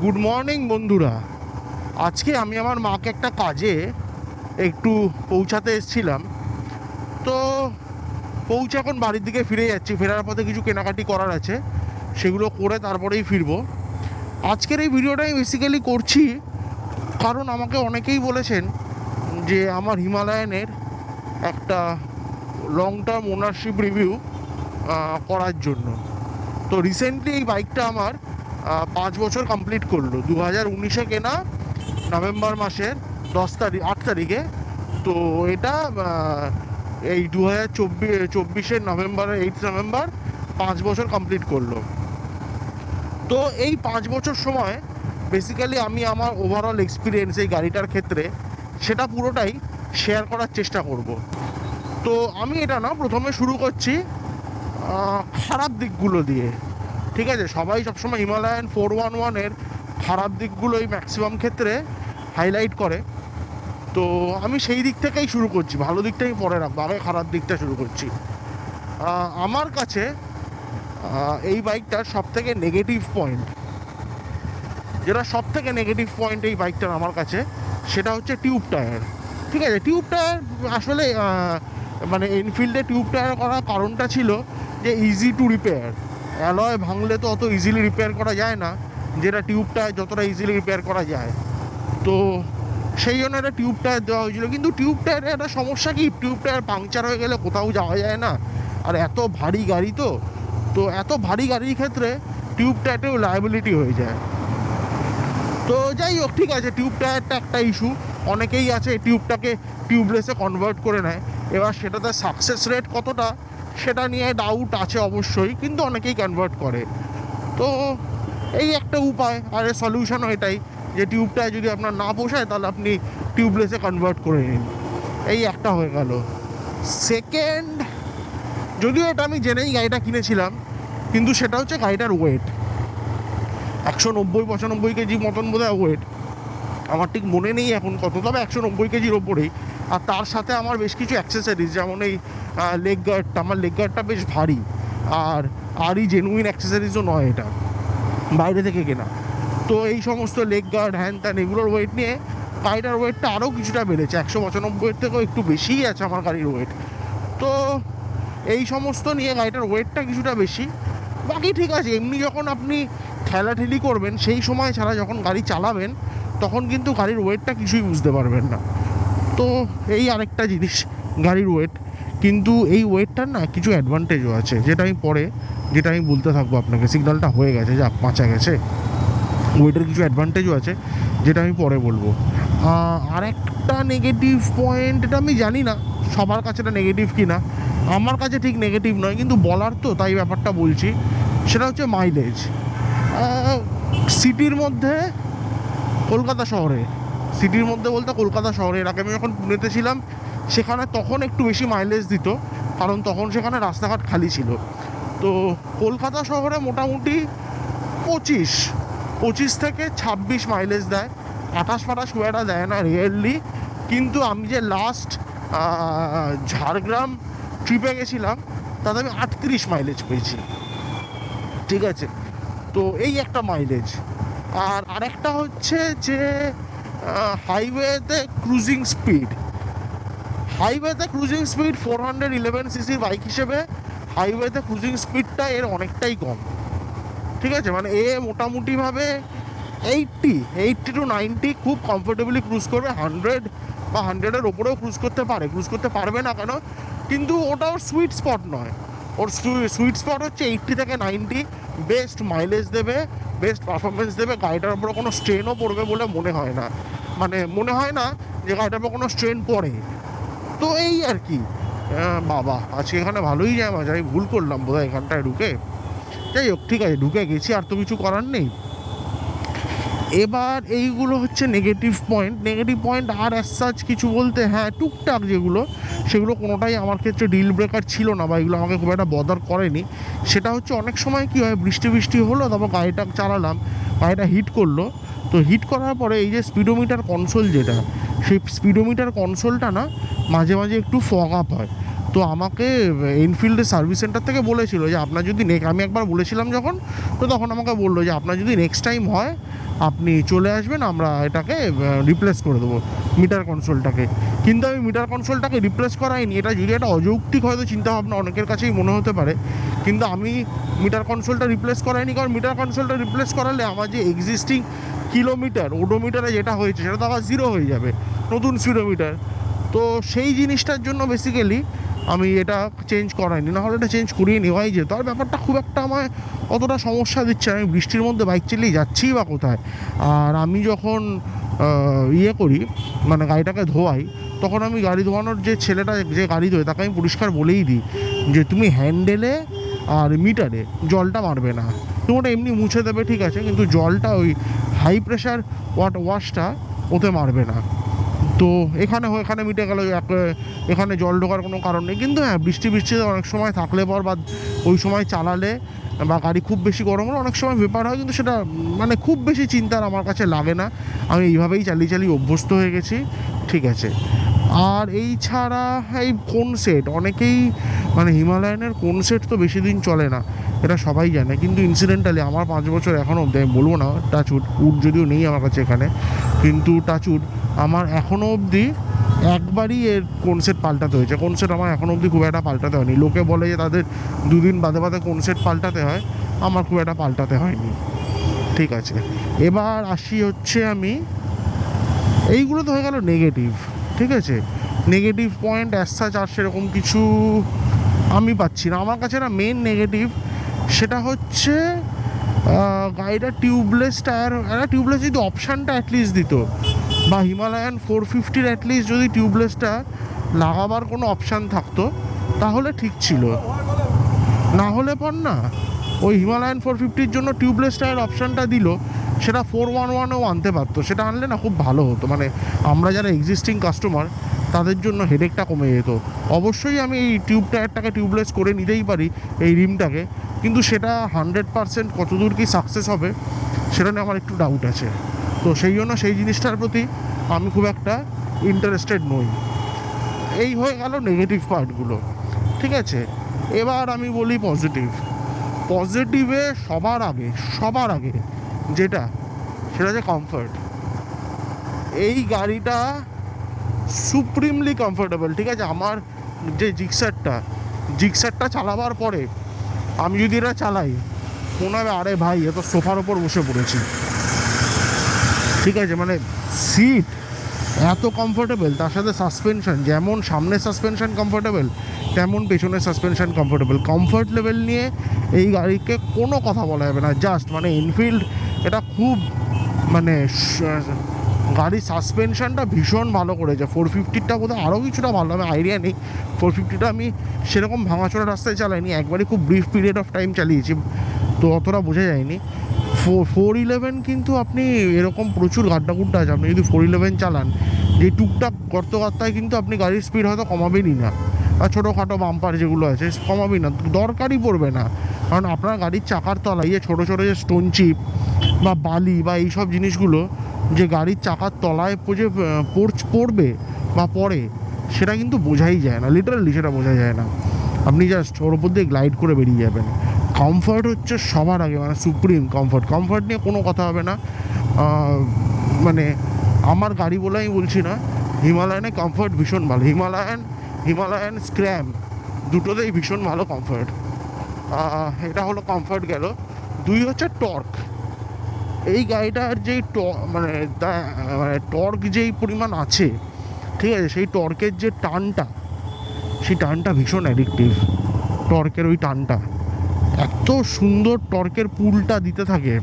Good morning বন্ধুরা। আজকে আমি আমার মাকে একটা কাজে একটু পৌঁছাতে এসেছিলাম। তো পৌঁছে এখন বাড়ির দিকে ফিরে যাচ্ছি। ফেরার পথে কিছু কেনাকাটি করার আছে, সেগুলো করে তারপরেই ফিরবো। আজকের এই ভিডিওটা আমি বেসিক্যালি করছি কারণ আমাকে অনেকেই বলেছেন যে আমার হিমালয়ানের একটা লং টার্ম ওনারশিপ রিভিউ করার জন্য। তো রিসেন্টলি এই বাইকটা আমার 5 বছর কমপ্লিট করলো। 2019-এ কেনা, নভেম্বর মাসের 8 তারিখে। তো এটা এই 2024-এর নভেম্বরের 8 নভেম্বর 5 বছর কমপ্লিট করলো। তো এই 5 বছর সময় বেসিক্যালি আমি আমার ওভারঅল এক্সপিরিয়েন্স এই গাড়িটার ক্ষেত্রে সেটা পুরোটাই শেয়ার করার চেষ্টা করব। তো আমি এটা না প্রথমে শুরু করছি খারাপ দিকগুলো দিয়ে। ঠিক আছে, সবাই সবসময় হিমালয়ান 411-এর খারাপ দিকগুলোই ম্যাক্সিমাম ক্ষেত্রে হাইলাইট করে। তো আমি সেই দিক থেকেই শুরু করছি, ভালো দিকটাই পরে রাখবো, আগে খারাপ দিকটা শুরু করছি। আমার কাছে এই বাইকটার সবথেকে নেগেটিভ পয়েন্ট, যেটা সবথেকে নেগেটিভ পয়েন্ট এই বাইকটার আমার কাছে, সেটা হচ্ছে টিউব টায়ার। ঠিক আছে, টিউব টায়ার আসলে মানে এনফিল্ডে টিউব টায়ার করার কারণটা ছিল যে ইজি টু রিপেয়ার। অ্যালয় ভাঙলে তো অত ইজিলি রিপেয়ার করা যায় না, যেটা টিউব টায়ার যতটা ইজিলি রিপেয়ার করা যায়। তো সেই জন্য একটা টিউব টায়ার দেওয়া হয়েছিল। কিন্তু টিউব টায়ারের একটা সমস্যা কি, টিউব টায়ার পাংচার হয়ে গেলে কোথাও যাওয়া যায় না। আর এত ভারী গাড়ি, তো এত ভারী গাড়ির ক্ষেত্রে টিউব টায়ারটাও লায়াবিলিটি হয়ে যায়। তো যাই হোক, ঠিক আছে, টিউব টায়ারটা একটা ইস্যু। অনেকেই আছে টিউবটাকে টিউবলেসে কনভার্ট করে নেয়। এবার সেটাতে সাকসেস রেট কতটা সেটা নিয়ে ডাউট আছে অবশ্যই, কিন্তু অনেকেই কনভার্ট করে। তো এই একটা উপায়, আর এর সলিউশনও এটাই যে টিউবটায় যদি আপনার না পোষায় তাহলে আপনি টিউবলেসে কনভার্ট করে নিন। এই একটা হয়ে গেল। সেকেন্ড, যদিও এটা আমি জেনেই গাড়িটা কিনেছিলাম, কিন্তু সেটা হচ্ছে গাড়িটার ওয়েট। 190-95 কেজি মতন বোধহয় ওয়েট, আমার ঠিক মনে নেই এখন কত, তবে 190 কেজির ওপরেই। আর তার সাথে আমার বেশ কিছু অ্যাক্সেসরিজ, যেমন এই লেগ গার্ডটা, আমার লেগ গার্ডটা বেশ ভারী। আর জেনুইন অ্যাক্সেসরিজও নয়, এটা বাইরে থেকে কেনা। তো এই সমস্ত লেগ গার্ড, হ্যান ত্যান, এগুলোর ওয়েট নিয়ে গাড়িটার ওয়েটটা আরও কিছুটা বেড়েছে। 195-এর থেকেও একটু বেশিই আছে আমার গাড়ির ওয়েট। তো এই সমস্ত নিয়ে গাড়িটার ওয়েটটা কিছুটা বেশি। বাকি ঠিক আছে, এমনি যখন আপনি ঠেলাঠেলি করবেন সেই সময় ছাড়া যখন গাড়ি চালাবেন তখন কিন্তু গাড়ির ওয়েটটা কিছুই বুঝতে পারবেন না। তো এই আরেকটা জিনিস, গাড়ির ওয়েট। কিন্তু এই ওয়েটটার না কিছু অ্যাডভান্টেজও আছে, যেটা আমি বলতে থাকবো আপনাকে। সিগন্যালটা হয়ে গেছে, যাক, বাঁচা গেছে। ওয়েটের কিছু অ্যাডভান্টেজও আছে, যেটা আমি পরে বলবো। আরেকটা নেগেটিভ পয়েন্ট, এটা আমি জানি না সবার কাছে এটা নেগেটিভ কি না, আমার কাছে ঠিক নেগেটিভ নয়, কিন্তু বলার তো তাই ব্যাপারটা বলছি। সেটা হচ্ছে মাইলেজ। সিটির মধ্যে, কলকাতা শহরে, সিটির মধ্যে বলতে কলকাতা শহরে, এর আগে আমি যখন পুনেতে ছিলাম সেখানে তখন একটু বেশি মাইলেজ দিত, কারণ তখন সেখানে রাস্তাঘাট খালি ছিল। তো কলকাতা শহরে মোটামুটি 25 থেকে 26 মাইলেজ দেয়। 28 খুব একটা দেয় না, রিয়েরলি। কিন্তু আমি যে লাস্ট ঝাড়গ্রাম ট্রিপে গেছিলাম তাতে আমি 38 মাইলেজ পেয়েছি। ঠিক আছে, তো এই একটা মাইলেজ। আর আরেকটা হচ্ছে যে হাইওয়েতে ক্রুজিং স্পিড। 411cc বাইক হিসেবে হাইওয়েতে ক্রুজিং স্পিডটা এর অনেকটাই কম। ঠিক আছে, মানে এ মোটামুটিভাবে 80 to 90 খুব কমফোর্টেবলি ক্রুজ করবে। 100 বা 100-এর ওপরেও ক্রুজ করতে পারবে না কেন, কিন্তু ওটা ওর সুইট স্পট নয়। ওর সুইট স্পট হচ্ছে 80 থেকে 90। বেস্ট মাইলেজ দেবে, বেস্ট পারফরমেন্স দেবে, গাড়িটার উপরে কোনো স্ট্রেনও পড়বে বলে মনে হয় না যে গাড়িটার উপর কোনো স্ট্রেন পড়ে। তো এই আর কি। বাবা, আজকে এখানে ভালোই জ্যাম আছে, আমি ভুল করলাম বোধহয় এখানটায় ঢুকে। যাই হোক, ঠিক আছে, ঢুকে গেছি, আর তো কিছু করার নেই। এবার এইগুলো হচ্ছে নেগেটিভ পয়েন্ট। আর অ্যাজ সাচ কিছু বলতে, হ্যাঁ, টুকটাক যেগুলো, সেগুলো কোনোটাই আমার ক্ষেত্রে ডিল ব্রেকার ছিল না, বা এগুলো আমাকে খুব একটা বদার করেনি। সেটা হচ্ছে অনেক সময় কী হয়, বৃষ্টি হলো, তারপর গাড়িটা চালালাম, গাড়িটা হিট করলো। তো হিট করার পরে এই যে স্পিডোমিটার কনসোল, যেটা সেই স্পিডোমিটার কনসোলটা না মাঝে মাঝে একটু ফগ আপ হয়। তো আমাকে এনফিল্ডের সার্ভিস সেন্টার থেকে বলেছিল যে আপনার যদি আমি একবার বলেছিলাম যখন, তো তখন আমাকে বললো যে আপনার যদি নেক্সট টাইম হয় আপনি চলে আসবেন, আমরা এটাকে রিপ্লেস করে দেবো মিটার কনসোলটাকে। কিন্তু আমি মিটার কনসোলটাকে রিপ্লেস করাইনি, এটা যদি একটা অযৌক্তিক হয়তো চিন্তাভাবনা অনেকের কাছেই মনে হতে পারে, কিন্তু আমি মিটার কনসোলটা রিপ্লেস করাইনি, কারণ মিটার কনসোলটা রিপ্লেস করালে আমার যে এক্সিস্টিং কিলোমিটার ওডোমিটারে যেটা হয়েছে সেটা তো আবার জিরো হয়ে যাবে, নতুন স্পিডোমিটার। তো সেই জিনিসটার জন্য বেসিক্যালি আমি এটা চেঞ্জ করাইনি, নাহলে এটা চেঞ্জ করিয়ে নেওয়াই যেত। আর ব্যাপারটা খুব একটা আমায় অতটা সমস্যা দিচ্ছে, আমি বৃষ্টির মধ্যে বাইক চালিয়ে যাচ্ছি বা কোথায়। আর আমি যখন ইয়ে করি, মানে গাড়িটাকে ধোয়াই, তখন আমি গাড়ি ধোয়ানোর যে ছেলেটা যে গাড়ি ধোয় তাকে আমি পরিষ্কার বলেই দিই যে তুমি হ্যান্ডেলে আর মিটারে জলটা মারবে না, তুমি ওটা এমনি মুছে দেবে ঠিক আছে, কিন্তু জলটা ওই হাই প্রেশার ওয়াশটা ওতে মারবে না। তো এখানে মিটে গেল, এখানে জল ঢোকার কোনো কারণ নেই। কিন্তু হ্যাঁ, বৃষ্টিতে অনেক সময় থাকলে পর বা ওই সময় চালালে বা গাড়ি খুব বেশি গরম হলে অনেক সময় ব্যাপার হয়, কিন্তু সেটা মানে খুব বেশি চিন্তার আমার কাছে লাগে না, আমি এইভাবেই চালিয়ে অভ্যস্ত হয়ে গেছি, ঠিক আছে। আর এই ছাড়া এই কোন সেট, অনেকেই মানে হিমালয়ানের কোন সেট তো বেশি দিন চলে না, এটা সবাই জানে, কিন্তু ইনসিডেন্টালি আমার 5 বছর এখনও অবধি, আমি বলবো না টাচউড, উড যদিও নেই আমার কাছে এখানে, কিন্তু টাচউড আমার এখনও অবধি একবারই এর কোন সেট পাল্টাতে হয়েছে। কোন সেট আমার এখনও অবধি খুব একটা পাল্টাতে হয়নি। লোকে বলে যে তাদের 2 দিন বাদে বাদে কোন সেট পাল্টাতে হয়, আমার খুব একটা পাল্টাতে হয়নি, ঠিক আছে। এবার আসি হচ্ছে আমি, এইগুলো তো হয়ে গেল নেগেটিভ, ঠিক আছে। নেগেটিভ পয়েন্ট অ্যাজ আর সেরকম কিছু আমি পাচ্ছি না। আমার কাছে না মেন নেগেটিভ সেটা হচ্ছে গাড়িটা টিউবলেস টায়ার, একটা টিউবলেস যদি অপশানটা অ্যাটলিস্ট দিত, বা হিমালয়ান 450-র অ্যাটলিস্ট যদি টিউবলেসটা লাগাবার কোনো অপশান থাকতো তাহলে ঠিক ছিল। না হলে পর না ওই হিমালয়ান 450-র জন্য টিউবলেস টায়ার অপশানটা দিল, সেটা 411-এও আনতে পারতো, সেটা আনলে না খুব ভালো হতো, মানে আমরা যারা এক্সিস্টিং কাস্টমার তাদের জন্য হেডেকটা কমে যেত। অবশ্যই আমি এই টায়ারটাকে টিউবলেস করে নিতেই পারি, এই রিমটাকে, কিন্তু সেটা 100% কতদূর কি সাকসেস হবে সেটা নিয়ে আমার একটু ডাউট আছে। তো সেই জন্য সেই জিনিসটার প্রতি আমি খুব একটা ইন্টারেস্টেড নই। এই হয়ে গেল নেগেটিভ পার্টগুলো, ঠিক আছে। এবার আমি বলি পজিটিভে সবার আগে যেটা, সেটা হচ্ছে কমফর্ট। এই গাড়িটা সুপ্রিমলি কমফোর্টেবল, ঠিক আছে। আমার যে জিক্সারটা চালাবার পরে আমি যদি এটা চালাই, মনে হবে আরে ভাই এত সোফার ওপর বসে পড়েছি, ঠিক আছে। মানে সিট এত কমফোর্টেবল, তার সাথে সাসপেনশন, যেমন সামনের সাসপেনশন কমফোর্টেবল তেমন পেছনের সাসপেনশন কমফোর্টেবল। কমফোর্ট লেভেল নিয়ে এই গাড়িকে কোনো কথা বলা যাবে না, জাস্ট মানে এনফিল্ড এটা খুব মানে গাড়ির সাসপেনশনটা ভীষণ ভালো করেছে। 450-টা বোধহয় আরও কিছুটা ভালো, আমি আইডিয়া নেই। 450-টা আমি সেরকম ভাঙাচোরা রাস্তায় চালাইনি, একবারই খুব ব্রিফ পিরিয়ড অফ টাইম চালিয়েছি, তো অতটা বোঝা যায়নি। 411 কিন্তু আপনি এরকম প্রচুর গাড্ডা আছে, আপনি যদি 411 চালান, যে টুকটাক গর্তায় কিন্তু আপনি গাড়ির স্পিড হয়তো কমাবেনই না, আর ছোটোখাটো বাম্পার যেগুলো আছে কমাবেই না, দরকারই পড়বে না। কারণ আপনার গাড়ির চাকার তলায় ছোটো ছোটো যে স্টোন চিপ বা বালি বা এইসব জিনিসগুলো যে গাড়ির চাকার তলায় যে পড়বে বা পড়ে, সেটা কিন্তু বোঝাই যায় না, লিটারালি সেটা বোঝা যায় না। আপনি জাস্ট ওর উপর দিয়ে গ্লাইড করে বেরিয়ে যাবেন। কমফর্ট হচ্ছে সবার আগে, মানে সুপ্রিম কমফর্ট নিয়ে কোনো কথা হবে না। মানে আমার গাড়ি বলে আমি বলছি না, হিমালয়ানে কমফর্ট ভীষণ ভালো। হিমালয়ান স্ক্র্যাম দুটোতেই ভীষণ ভালো কমফর্ট। এটা হলো কমফর্ট গেল। 2 হচ্ছে টর্ক। এই গাড়িটার যেই মানে টর্ক যেই পরিমাণ আছে, ঠিক আছে, সেই টর্কের যে সেই টানটা ভীষণ অ্যাডিকটিভ। টর্কের ওই টানটা এত সুন্দর, টর্কের পুলটা দিতে থাকে,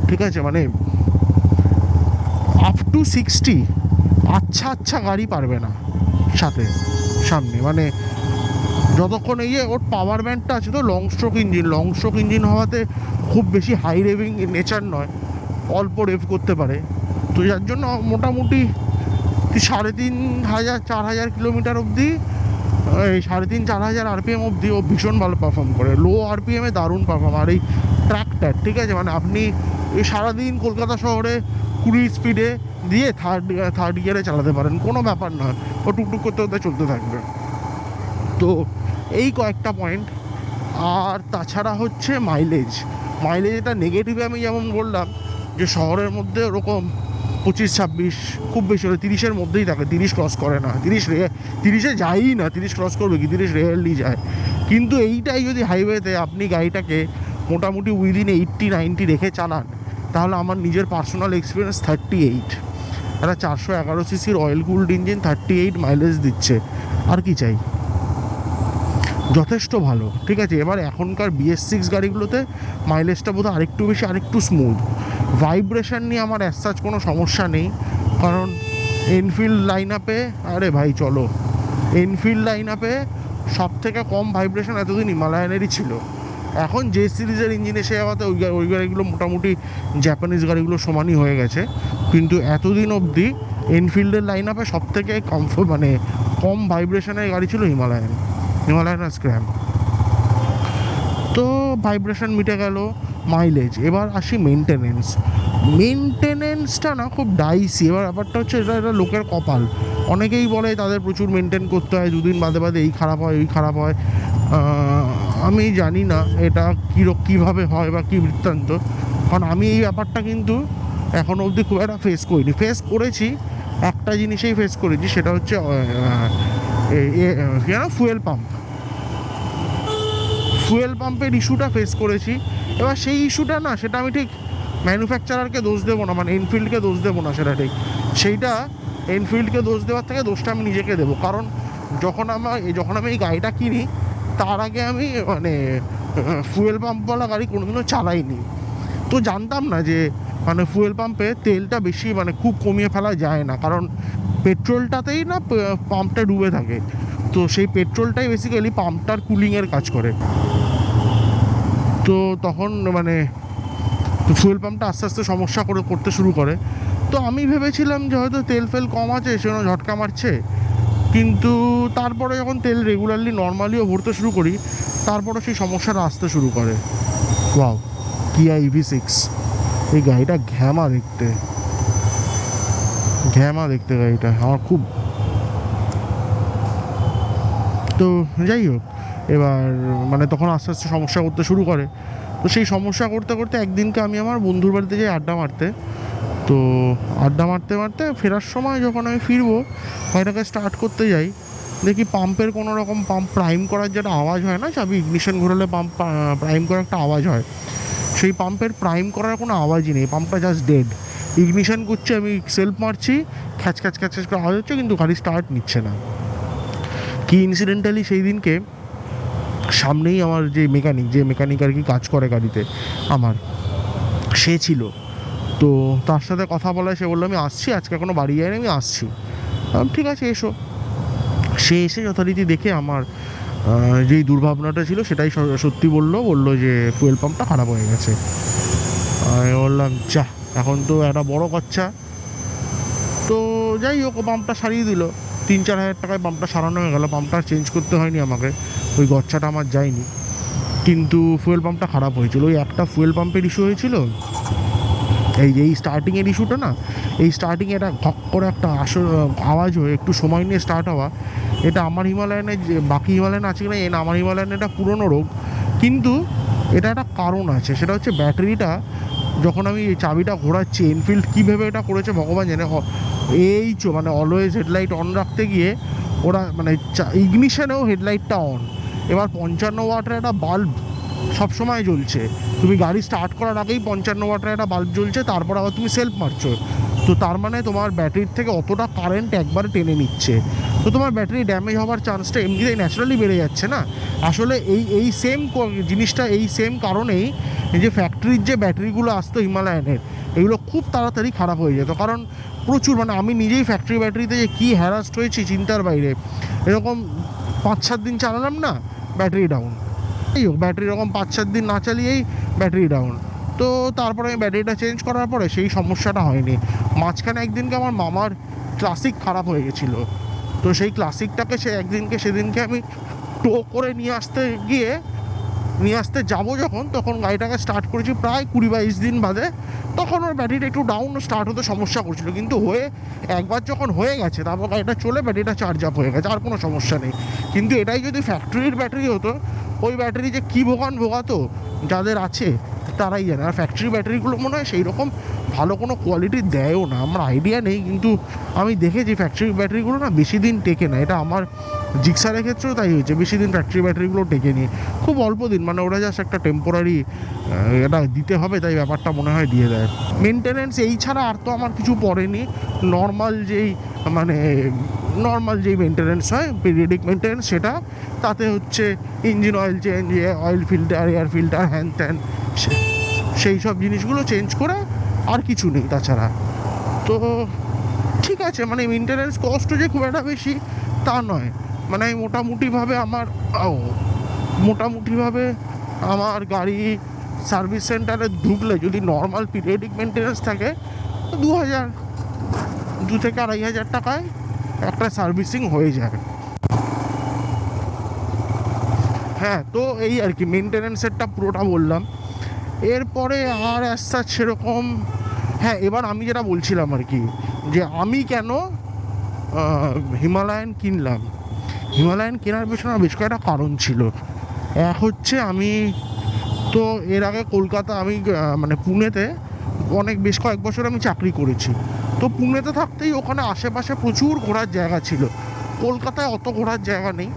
ঠিক আছে। মানে আপ টু 60 আচ্ছা গাড়ি পারবে না সামনে, মানে যতক্ষণ এই যে ওর পাওয়ার ব্যান্ডটা আছে, তো লং স্ট্রোক ইঞ্জিন হওয়াতে খুব বেশি হাই রেভিং নেচার নয়, অল্প রেভ করতে পারে। তো যার জন্য মোটামুটি 3,500-4,000 কিলোমিটার অবধি, 3,500-4,000 RPM অবধি ও ভীষণ ভালো পারফর্ম করে। লো RPM-এ দারুণ পারফর্ম। আর এই ট্র্যাকটার, ঠিক আছে, মানে আপনি এই সারাদিন কলকাতা শহরে 20 স্পিডে দিয়ে থার্ড গিয়ারে চালাতে পারেন, কোনো ব্যাপার নয়, ও টুকটুক করতে চলতে থাকবে। তো এই কয়েকটা পয়েন্ট। আর তাছাড়া হচ্ছে মাইলেজ, এটা নেগেটিভে আমি যেমন বললাম, যে শহরের মধ্যে ওরকম 25-26, খুব বেশি হলে 30-এর মধ্যেই থাকে, 30 ক্রস করে না, 30-এ যায়ই না, 30 ক্রস করবে কি, 30 রেয়ারলি যায়। কিন্তু এইটাই যদি হাইওয়েতে আপনি গাড়িটাকে মোটামুটি উইদিন 80-90 রেখে চালান, তাহলে আমার নিজের পার্সোনাল এক্সপিরিয়েন্স 38, একটা 411 সিসির অয়েল কুলড ইঞ্জিন 38 মাইলেজ দিচ্ছে, আর কি চাই, যথেষ্ট ভালো। ঠিক আছে, এবার এখনকার BS6 গাড়িগুলোতে মাইলেজটা বোধহয় আরেকটু বেশি, আরেকটু স্মুথ। ভাইব্রেশন নিয়ে আমার অ্যাজ কোনো সমস্যা নেই, কারণ এনফিল্ড লাইন আপে, আরে ভাই চলো, এনফিল্ড লাইন আপে সব থেকে কম ভাইব্রেশন এতদিন হিমালয়ানেরই ছিল। এখন যে সিরিজের ইঞ্জিন এসে যাওয়াতে ওই গাড়িগুলো মোটামুটি জাপানিজ গাড়িগুলো সমানই হয়ে গেছে, কিন্তু এতদিন অবধি এনফিল্ডের লাইন আপে সব থেকে মানে কম ভাইব্রেশনের গাড়ি ছিল হিমালয়ান স্ক্র্যাম। তো ভাইব্রেশন মিটে গেল, মাইলেজ। এবার আসি মেনটেনেন্সটা না খুব ডাইসি। এবার ব্যাপারটা হচ্ছে এটা লোকের কপাল। অনেকেই বলে তাদের প্রচুর মেনটেন করতে হয়, দুদিন বাদে বাদে এই খারাপ হয় ওই খারাপ হয়। আমি জানি না এটা কীভাবে হয় বা কী বৃত্তান্ত, কারণ আমি এই ব্যাপারটা কিন্তু এখনও অবধি খুব একটা ফেস করেছি। একটা জিনিসেই ফেস করেছি, সেটা হচ্ছে ফুয়েল পাম্পের ইস্যুটা ফেস করেছি। এবার সেই ইস্যুটা না, সেটা আমি ঠিক ম্যানুফ্যাকচারারকে দোষ দেবো না, মানে এনফিল্ডকে দোষ দেবো না, সেইটা এনফিল্ডকে দোষ দেওয়ার থেকে দোষটা আমি নিজেকে দেবো। কারণ যখন আমি এই গাড়িটা কিনি, তার আগে আমি মানে ফুয়েল পাম্পওয়ালা গাড়ি কোনোদিনও চালাইনি। তো জানতাম না যে মানে ফুয়েল পাম্পে তেলটা বেশি মানে খুব কমিয়ে ফেলা যায় না, কারণ পেট্রোলটাতেই না পাম্পটা ডুবে থাকে। তো সেই পেট্রোলটাই বেসিক্যালি পাম্পটার কুলিংয়ের কাজ করে। তো তখন মানে ফুয়েল পাম্পটা আস্তে আস্তে সমস্যা করতে শুরু করে। তো আমি ভেবেছিলাম যে হয়তো তেল ফেল কম আছে, সেজন্য ঝটকা মারছে। কিন্তু তারপরে যখন তেল রেগুলারলি নর্মালিও ভরতে শুরু করি, তারপরে সেই সমস্যাটা আসতে শুরু করে। ওয়াও, কিয়া EV6, এই গাড়িটা ঘ্যামা দেখতে গাড়িটা আমার খুব। তো যাই হোক, এবার মানে তখন আস্তে আস্তে সমস্যা করতে শুরু করে। তো সেই সমস্যা করতে করতে একদিনকে আমি আমার বন্ধুর বাড়িতে যাই আড্ডা মারতে। তো আড্ডা মারতে ফেরার সময় যখন আমি ফিরবো, গাড়িটাকে স্টার্ট করতে যাই, দেখি পাম্পের কোনো রকম পাম্প প্রাইম করার যেটা আওয়াজ হয় না, চাবি ইগনিশন ঘোরালে পাম্প প্রাইম করার একটা আওয়াজ হয়, সেই পাম্পের প্রাইম করার কোনো আওয়াজই নেই। পাম্পটা জাস্ট ডেড। ইগনিশন করছে, আমি সেলফ মারছি, খ্যাচ করে আওয়াজ হচ্ছে, কিন্তু গাড়ি স্টার্ট নিচ্ছে না। কি ইনসিডেন্টালি সেই দিনকে সামনেই আমার যে মেকানিক আর কি কাজ করে গাড়িতে আমার, সে ছিল। তো তার সাথে কথা বলায় সে বললো আমি আসছি, আজকে এখনও বাড়ি যাইনি, আমি আসছি। ঠিক আছে এসো। সে এসে যথারীতি দেখে আমার যেই দুর্ভাবনাটা ছিল সেটাই সত্যি বললো যে ফুয়েল পাম্পটা খারাপ হয়ে গেছে। আমি বললাম যা, এখন তো একটা বড় খরচা। তো যাই হোক, পাম্পটা সারিয়ে দিল, 3-4 হাজার টাকায় পাম্পটা সারানো হয়ে গেল। পাম্পটা চেঞ্জ করতে হয়নি আমাকে, ওই গচ্ছাটা আমার যায়নি। কিন্তু ফুয়েল পাম্পটা খারাপ হয়েছিল। ওই একটা ফুয়েল পাম্পের ইস্যু হয়েছিল, এই স্টার্টিংয়ের ইস্যুটা না, এই স্টার্টিংয়ে এটা ঘক করে একটা আওয়াজ হয়ে একটু সময় নিয়ে স্টার্ট হওয়া, এটা আমার হিমালয়ানের যে বাকি হিমালয়ান আছে কিনা না, আমার হিমালয়ানের এটা পুরনো রোগ। কিন্তু এটা একটা কারণ আছে, সেটা হচ্ছে ব্যাটারিটা যখন আমি এই চাবিটা ঘোরাচ্ছি, এনফিল্ড কী ভেবে এটা করেছে ভগবান জানে, মানে অলওয়েজ হেডলাইট অন রাখতে গিয়ে ওরা মানে ইগনিশনেও হেডলাইটটা অন। এবার 55 ওয়াটের একটা বাল্ব সবসময় জ্বলছে, তুমি গাড়ি স্টার্ট করার আগেই 55 ওয়াটের একটা বাল্ব জ্বলছে, তারপর আবার তুমি সেলফ মারছো। তো তার মানে তোমার ব্যাটারির থেকে অতটা কারেন্ট একবারে টেনে নিচ্ছে। তো তোমার ব্যাটারি ড্যামেজ হওয়ার চান্সটা এমনিতেই ন্যাচারালি বেড়ে যাচ্ছে না। আসলে এই সেম জিনিসটা এই সেম কারণেই যে ফ্যাক্টরির যে ব্যাটারিগুলো আসতো হিমালয়ানের, এগুলো খুব তাড়াতাড়ি খারাপ হয়ে যেত। কারণ প্রচুর মানে আমি নিজেই ফ্যাক্টরি ব্যাটারিতে যে কী হ্যারাস্ট হয়েছি চিন্তার বাইরে। এরকম 5-7 দিন চালালাম না, ব্যাটারি ডাউন। এই হোক, ব্যাটারি এরকম 5-7 দিন না চালিয়েই ব্যাটারি ডাউন। তো তারপরে আমি ব্যাটারিটা চেঞ্জ করার পরে সেই সমস্যাটা হয়নি। মাঝখানে একদিনকে আমার মামার ক্লাসিক খারাপ হয়ে গেছিলো। তো সেই ক্লাসিকটাকে সেদিনকে আমি টো করে নিয়ে আসতে যাবো যখন, তখন গাড়িটাকে স্টার্ট করেছি প্রায় 20-22 দিন বাদে। তখন ওর ব্যাটারিটা একটু ডাউন স্টার্ট হতে সমস্যা করছিলো, কিন্তু একবার যখন হয়ে গেছে, তারপর গাড়িটা চলে ব্যাটারিটা চার্জ আপ হয়ে গেছে, আর কোনো সমস্যা নেই। কিন্তু এটাই যদি ফ্যাক্টরির ব্যাটারি হতো, ওই ব্যাটারি যে কী ভোগাতো যাদের আছে তারাই জানে। আর ফ্যাক্টরি ব্যাটারিগুলো মনে হয় সেই রকম ভালো কোনো কোয়ালিটি দেয়ও না, আমার আইডিয়া নেই, কিন্তু আমি দেখেছি ফ্যাক্টরি ব্যাটারিগুলো না বেশি দিন টেকে না। এটা আমার জিক্সারের ক্ষেত্রেও তাই হয়েছে, বেশি দিন ফ্যাক্টরি ব্যাটারিগুলো টেকে নি, খুব অল্প দিন, মানে ওরা জাস্ট একটা টেম্পোরারি এটা দিতে হবে তাই ব্যাপারটা মনে হয় দিয়ে দেয়। মেনটেনেন্স এই ছাড়া আর তো আমার কিছু পড়েনি, নর্মাল মানে নর্মাল যেই মেনটেনেন্স হয় পিরিয়ডিক মেনটেনেন্স সেটা, তাতে হচ্ছে engine oil change, oil filter, air filter, হ্যান ত্যান, সেই সব জিনিসগুলো চেঞ্জ করে, আর কিছু নেই তাছাড়া। তো ঠিক আছে, মানে মেনটেনেন্স কস্ট যে খুব একটা বেশি তা নয়, মানে আমি মোটামুটিভাবে আমার গাড়ি সার্ভিস সেন্টারে ঢুকলে যদি নর্মাল পিরিয়ডিক মেনটেনেন্স থাকে 2 থেকে 2,500 টাকায় একটা সার্ভিসিং হয়ে যায়। হ্যাঁ, তো এই আর কি মেনটেনেন্সেরটা পুরোটা বললাম। এরপরে আর অ্যাজ সেরকম, হ্যাঁ এবার আমি যেটা বলছিলাম আর কি, যে আমি কেন হিমালয়ান কিনলাম। হিমালয়ান কেনার পেছনে বেশ কয়েকটা কারণ ছিল। এক হচ্ছে আমি তো এর আগে কলকাতা, আমি মানে পুনেতে বেশ কয়েক বছর আমি চাকরি করেছি, তো পুনেতে থাকতেই ওখানে আশেপাশে প্রচুর ঘোরার জায়গা ছিল। কলকাতায় অত ঘোরার জায়গা নেই,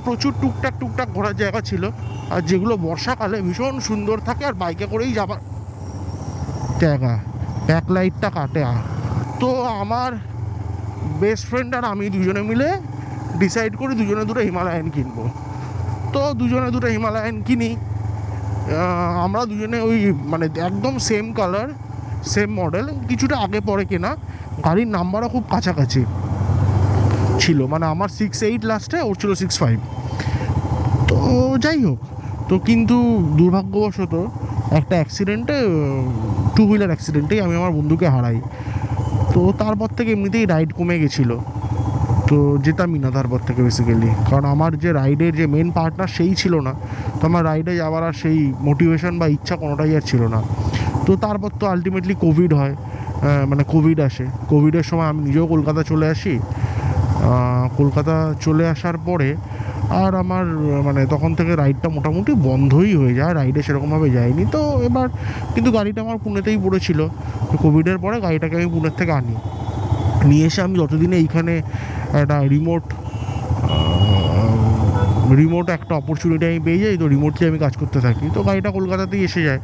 প্রচুর টুকটাক ঘোরার জায়গা ছিল, আর যেগুলো বর্ষাকালে ভীষণ সুন্দর থাকে, আর বাইকে করেই যাবার জায়গা, ব্যাকলাইটটা কাটে। তো আমার বেস্ট ফ্রেন্ড আর আমি দুজনে মিলে ডিসাইড করি দুজনে দুটো হিমালয়ান কিনবো। তো দুজনে দুটো হিমালয়ান কিনি। আমরা দুজনে ওই মানে একদম সেম কালার সেম মডেল, কিছুটা আগে পরে কেনা, গাড়ির নাম্বারও খুব কাছাকাছি ছিল, মানে আমার 6.8 লাস্টে, ওর ছিল 6.5। তো যাই হোক, তো কিন্তু দুর্ভাগ্যবশত একটা অ্যাক্সিডেন্টে, 2 হুইলার অ্যাক্সিডেন্টেই আমি আমার বন্ধুকে হারাই। তো তারপর থেকে এমনিতেই রাইড কমে গেছিলো, তো যেতামই না তারপর থেকে বেসিক্যালি, কারণ আমার যে রাইডের যে মেন পার্টনার সেই ছিল না, তো আমার রাইডে যাওয়ার আর সেই মোটিভেশন বা ইচ্ছা কোনোটাই আর ছিল না। তো তারপর তো আলটিমেটলি কোভিড হয়, মানে কোভিড আসে। কোভিডের সময় আমি নিজেও কলকাতা চলে আসি। কলকাতা চলে আসার পরে আর আমার মানে তখন থেকে রাইডটা মোটামুটি বন্ধই হয়ে যায়, রাইডে সেরকমভাবে যায়নি। তো এবার কিন্তু গাড়িটা আমার পুনেতেই পড়েছিল, তো কোভিডের পরে গাড়িটাকে আমি পুনের থেকে নিয়ে এসে আমি যতদিনে এইখানে একটা রিমোট একটা অপরচুনিটি আমি পেয়ে যাই, তো রিমোটলি আমি কাজ করতে থাকি। তো গাড়িটা কলকাতাতেই এসে যায়।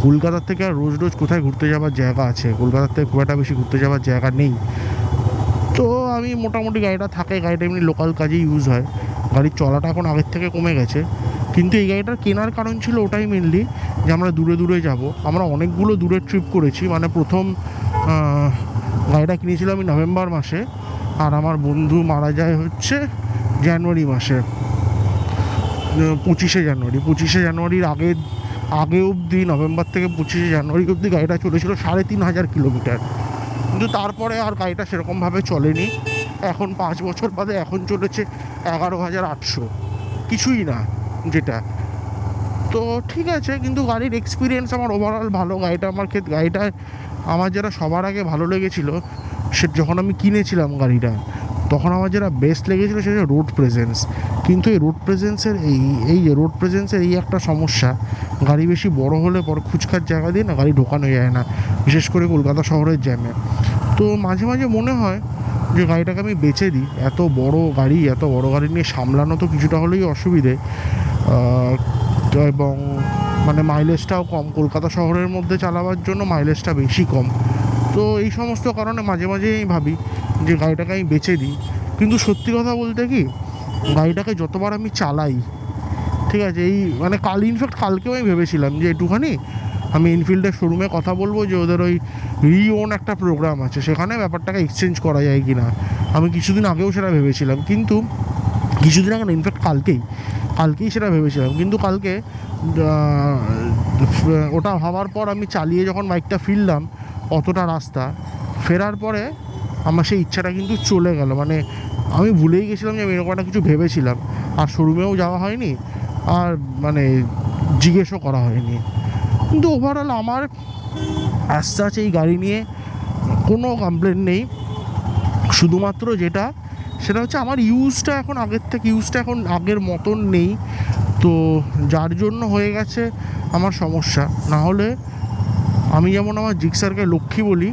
কলকাতার থেকে আর রোজ কোথায় ঘুরতে যাওয়ার জায়গা আছে? কলকাতার থেকে খুব একটা বেশি ঘুরতে যাওয়ার জায়গা নেই। তো আমি মোটামুটি গাড়িটা এমনি লোকাল কাজে ইউজ হয়। গাড়ির চলাটা এখন আগের থেকে কমে গেছে, কিন্তু এই গাড়িটার কেনার কারণ ছিল ওটাই মেনলি, যে আমরা দূরে যাব। আমরা অনেকগুলো দূরের ট্রিপ করেছি, মানে প্রথম গাড়িটা কিনেছিলাম আমি নভেম্বর মাসে, আর আমার বন্ধু মারা যায় হচ্ছে জানুয়ারি মাসে, 25শে জানুয়ারির আগে অবধি, নভেম্বর থেকে 25শে জানুয়ারি অবধি গাড়িটা চলেছিল 3,500 কিলোমিটার। কিন্তু তারপরে আর গাড়িটা সেরকমভাবে চলেনি। এখন 5 বছর বাদে এখন চলেছে 11,800, কিছুই না যেটা। তো ঠিক আছে, কিন্তু গাড়ির এক্সপিরিয়েন্স আমার ওভারঅল ভালো। গাড়িটা আমার যেটা সবার আগে ভালো লেগেছিলো, সে যখন আমি কিনেছিলাম গাড়িটা, তখন আমার যেটা বেস্ট লেগেছিলো সেটা রোড প্রেজেন্স। কিন্তু এই রোড প্রেজেন্সের এই একটা সমস্যা, গাড়ি বেশি বড় হলে পর খুচখার জায়গা দিয়ে না গাড়ি ঢোকানো যায় না, বিশেষ করে কলকাতা শহরের জ্যামে। তো মাঝে মাঝে মনে হয় যে গাড়িটাকে আমি বেচে দিই। এত বড় গাড়ি নিয়ে সামলানো তো কিছুটা হলেই অসুবিধে, এবং মানে মাইলেজটাও কম, কলকাতা শহরের মধ্যে চালাবার জন্য মাইলেজটা বেশি কম। তো এই সমস্ত কারণে মাঝে মাঝেই আমি ভাবি যে গাড়িটাকে আমি বেচে দিই। কিন্তু সত্যি কথা বলতে কি, গাড়িটাকে যতবার আমি চালাই, ঠিক আছে, মানে কালকেও আমি ভেবেছিলাম যে একটুখানি আমি এনফিল্ডের শোরুমে কথা বলবো, যে ওদের ওই রিওন একটা প্রোগ্রাম আছে, সেখানে ব্যাপারটাকে এক্সচেঞ্জ করা যায় কি না। আমি কিছুদিন আগেও সেটা ভেবেছিলাম, কিন্তু কিছুদিন আগে না, ইনফ্যাক্ট কালকেই সেটা ভেবেছিলাম। কিন্তু কালকে ওটা ভাবার পর আমি চালিয়ে যখন বাইকটা ফিরলাম, অতটা রাস্তা ফেরার পরে আমার সেই ইচ্ছাটা কিন্তু চলে গেল। মানে আমি ভুলেই গেছিলাম যে আমি এরকম একটা কিছু ভেবেছিলাম, আর শোরুমেও যাওয়া হয়নি, আর মানে জিজ্ঞেসও করা হয়নি। কিন্তু ওভারঅল আমার আস্তে এই গাড়ি নিয়ে কোনো কমপ্লেন নেই। শুধুমাত্র সেটা হচ্ছে আমার ইউজটা এখন আগের মতন নেই, তো যার জন্য হয়ে গেছে আমার সমস্যা। না হলে আমি যেমন আমার জিক্সারকে লক্ষ্মী বলি,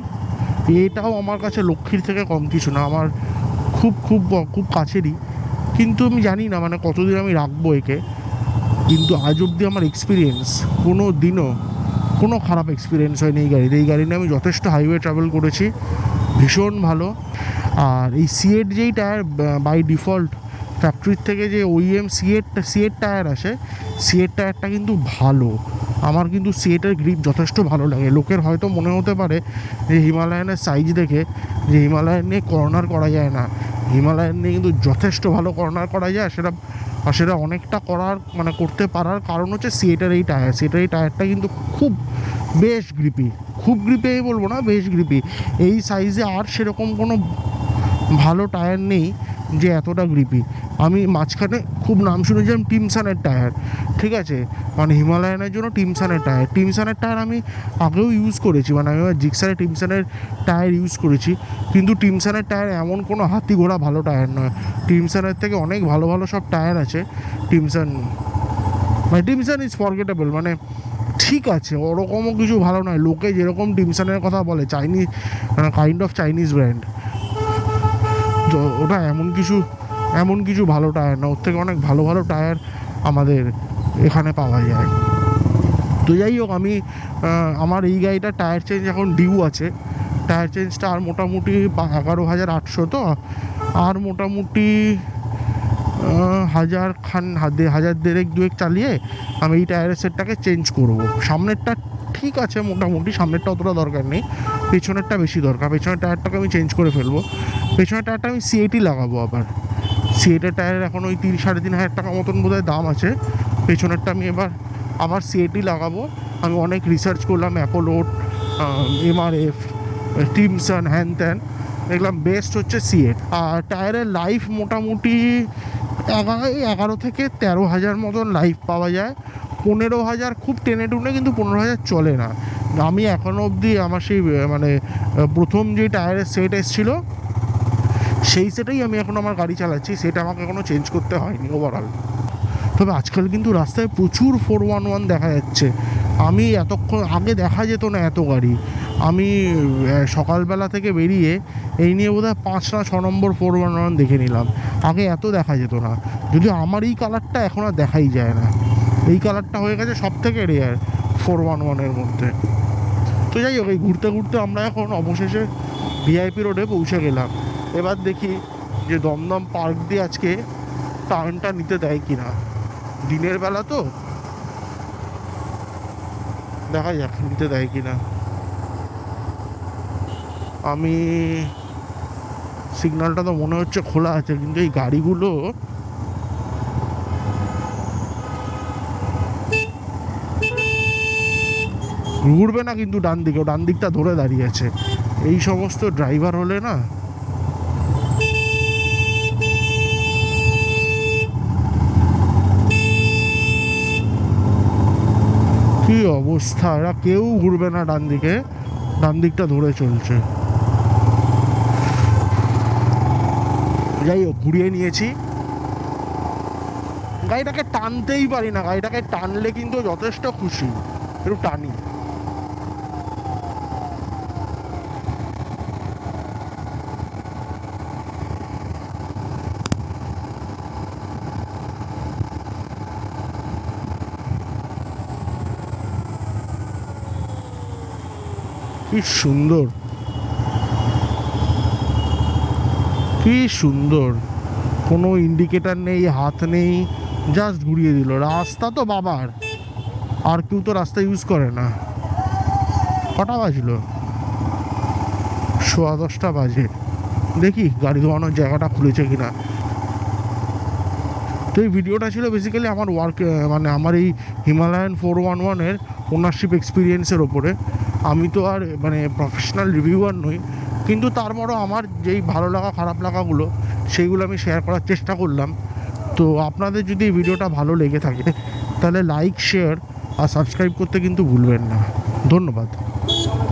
এটাও আমার কাছে লক্ষ্মীর থেকে কম কিছু না, আমার খুব খুব খুব কাছেরই। কিন্তু আমি জানি না মানে কতদিন আমি রাখবো একে, কিন্তু আজ অবধি আমার এক্সপিরিয়েন্স কোনো দিনও কোনো খারাপ এক্সপিরিয়েন্স হয়নি এই গাড়িতে। এই গাড়ি নিয়ে আমি যথেষ্ট হাইওয়ে ট্রাভেল করেছি, ভীষণ ভালো। আর এই সিএট যেই টায়ার বাই ডিফল্ট ফ্যাক্টরির থেকে যে ওইএম সিএট টায়ার আসে, সিএট টায়ারটা কিন্তু ভালো। আমার কিন্তু সিএটের গ্রিপ যথেষ্ট ভালো লাগে। লোকের হয়তো মনে হতে পারে যে হিমালয়ানের সাইজ দেখে যে হিমালয়ান নিয়ে কর্নার করা যায় না, হিমালয়ান নিয়ে কিন্তু যথেষ্ট ভালো কর্নার করা যায়। সেটা অনেকটা করতে পারার কারণ হচ্ছে সিএটের এই টায়ার। সিএটের এই টায়ারটা কিন্তু খুব বেশ গ্রিপি, খুব গ্রিপি আমি বলবো না, বেশ গ্রিপি। এই সাইজে আর সেরকম কোনো ভালো টায়ার নেই যে এতটা গ্রিপি। আমি মাঝখানে খুব নাম শুনেছিলাম টিমসানের টায়ার, ঠিক আছে, মানে হিমালয়ানের জন্য টিমসানের টায়ার আমি আগেও ইউজ করেছি, মানে আমি জিক্সারের টিমসানের টায়ার ইউজ করেছি। কিন্তু টিমসানের টায়ার এমন কোনো হাতি ঘোড়া ভালো টায়ার নয়। টিমসানের থেকে অনেক ভালো ভালো সব টায়ার আছে। টিমসান ইজ ফরগেটেবল, মানে ঠিক আছে, ওরকমও কিছু ভালো নয়। লোকে যেরকম টিমসানের কথা বলে, Chinese kind of Chinese brand, ওটা এমন কিছু ভালো টায়ার না। ওর থেকে অনেক ভালো ভালো টায়ার আমাদের এখানে পাওয়া যায়। তো যাই হোক, আমি আমার এই গাড়িটা টায়ার চেঞ্জ এখন ডিউ আছে। টায়ার চেঞ্জটা আর মোটামুটি 11,800, তো আর মোটামুটি 1,000 দেড়েক দুয়েক চালিয়ে আমি এই টায়ারের সেটটাকে চেঞ্জ করব। সামনেরটা ঠিক আছে মোটামুটি, সামনেরটা অতটা দরকার নেই, পেছনেরটা বেশি দরকার। পেছনের টায়ারটাকে আমি চেঞ্জ করে ফেলবো। পেছনের টায়ারটা আমি সিএটই লাগাবো আবার। সিএটের টায়ারের এখন ওই 3,500 টাকা মতন বোধহয় দাম আছে। পেছনেরটা আমি আবার সিএটই লাগাবো। আমি অনেক রিসার্চ করলাম, অ্যাপোলোড, এমআরএফ, টিমসান, হ্যান ত্যান, দেখলাম বেস্ট হচ্ছে সিএট। আর টায়ারের লাইফ মোটামুটি 11 থেকে 13,000 মতন লাইফ পাওয়া যায়। 15,000 খুব টেনে টুনে, কিন্তু 15,000 চলে না। আমি এখনও অবধি আমার সেই প্রথম যে টায়ারের সেট এসেছিলো সেই সেটাই আমি এখন আমার গাড়ি চালাচ্ছি, সেটা আমাকে এখনও চেঞ্জ করতে হয়নি ওভারঅল। তবে আজকাল কিন্তু রাস্তায় প্রচুর 411 দেখা যাচ্ছে। আমি এতক্ষণ আগে দেখা যেত না এত গাড়ি। আমি সকালবেলা থেকে বেরিয়ে এই নিয়ে বোধহয় 5 না 6 নম্বর 411 দেখে নিলাম। আগে এত দেখা যেত না, যদিও আমার এই কালারটা এখন আর দেখাই যায় না। এই কালারটা হয়ে গেছে সব থেকে রেয়ার 411-এর মধ্যে। তো যাই হোক, এই ঘুরতে ঘুরতে আমরা এখন অবশেষে ভিআইপি রোডে পৌঁছে গেলাম। এবার দেখি যে দমদম পার্ক দিয়ে আজকে টার্নটা নিতে দেয় কিনা। দিনের বেলা তো, দেখা যাক নিতে দেয় কিনা। আমি সিগন্যালটা তো মনে হচ্ছে খোলা আছে, কিন্তু এই গাড়িগুলো ঘুরবে না কিন্তু ডান দিকটা ধরে দাঁড়িয়ে আছে। এই সমস্ত ড্রাইভার হলে না, কি অবস্থা, এরা কেউ ঘুরবে না ডান দিকটা ধরে চলছে। যাই হোক, ঘুরিয়ে নিয়েছি। গাড়িটাকে টানতেই পারি না, গাড়িটাকে টানলে কিন্তু যথেষ্ট খুশি, একটু টানি। কি সুন্দর, কি সুন্দর, কোনো ইন্ডিকেটার নেই, হাত নেই, জাস্ট ঘুরিয়ে দিল। রাস্তা তো বাবার, আর কেউ তো রাস্তা ইউজ করে না। কটা বাজলো? 10:15 বাজে। দেখি গাড়ি ধোয়ানোর জায়গাটা খুলেছে কিনা। তো এই ভিডিওটা ছিল বেসিক্যালি আমার মানে আমার এই হিমালয়ান 411-এর ওনারশিপ এক্সপিরিয়েন্সের ওপরে। আমি তো আর মানে প্রফেশনাল রিভিউয়ার নই, কিন্তু তারপরও আমার যেই ভালো লাগা খারাপ লাগাগুলো সেইগুলো আমি শেয়ার করার চেষ্টা করলাম। তো আপনাদের যদি এই ভিডিওটা ভালো লেগে থাকে তাহলে লাইক, শেয়ার আর সাবস্ক্রাইব করতে কিন্তু ভুলবেন না। ধন্যবাদ।